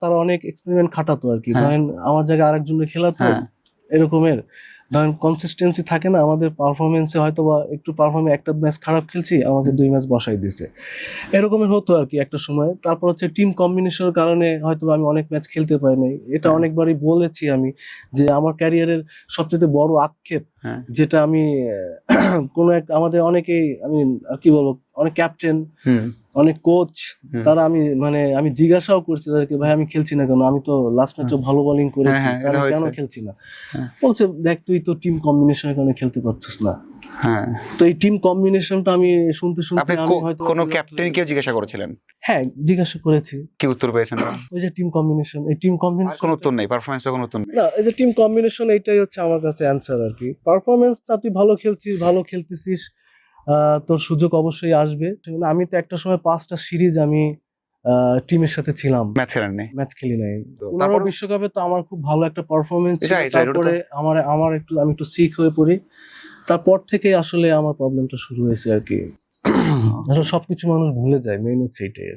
তারা অনেক এক্সপেরিমেন্ট খাটাতো আর কি। হ্যাঁ। ধরেন আমার জায়গায় আরেকজনের খেলাতো, হ্যাঁ। এরকমের ধরেন কনসিস্টেন্সি থাকে না আমাদের পারফরমেন্সে, হয়তো বা একটু পারফর্মে একটা ম্যাচ খারাপ খেলছি, আমাকে 2 ম্যাচ বসাই দিছে, এরকমের হতো আর কি একটা সময়। তারপর হচ্ছে টিম কম্বিনেশনের কারণে হয়তো আমি অনেক ম্যাচ খেলতে পারি নাই। এটা হ্যাঁ। অনেকবারই বলেছি আমি, যে আমার ক্যারিয়ারের সবচেয়ে বড় আক্ষেপ, হ্যাঁ। যেটা আমি কোনো এক আমাদের অনেকেই, আমি আর কি বলবো, অনেক ক্যাপ্টেন, হুম। অনেক কোচ, হুম। তারা আমি জিজ্ঞাসাও করছি তাদেরকে, ভাই আমি খেলছি না কেন, আমি তো লাস্ট ম্যাচে ভালো বোলিং করেছি, হ্যাঁ, তাহলে এটা কেন হয়েছে। খেলছি না? হ্যাঁ। বলছে দেখ তুই তো টিম কম্বিনেশনের কারণে খেলতে পারছিস না। হ্যাঁ। তো এই টিম কম্বিনেশনটা আমি শুনতে আপনি আমি হয়তো কোনো ক্যাপ্টেনকেও জিজ্ঞাসা করেছিলেন? হ্যাঁ জিজ্ঞাসা করেছি। কি উত্তর পেয়েছেন? ওই যে টিম কম্বিনেশন, এই টিম আর কম্বিনেশন, কোনো উত্তর নেই, পারফরমেন্স কোনো উত্তর নেই। না এই যে টিম কম্বিনেশন, এইটাই হচ্ছে আমার কাছে অ্যান্সার আর কি। পারফরমেন্সটা তুই ভালো খেলছিস, ভালো খেলতেছিস, তোর সুযোগ অবশ্যই আসবে। আমি তো একটা সময় 5টা সিরিজ আমি টিমের সাথে ছিলাম, ম্যাচ খেলেন নাই। ম্যাচ খেলি নাই। তারপর তারপর বিশ্বকাপে তো আমার খুব ভালো একটা পারফরমেন্স ছিল, Right, right, তারপরে আমি একটু সিক হয়ে পড়ি। তারপর থেকে আসলে আমার প্রবলেমটা শুরু হয়েছে আর কি। আসলে সবকিছু মানুষ ভুলে যায়, মেইন হচ্ছে এটাই।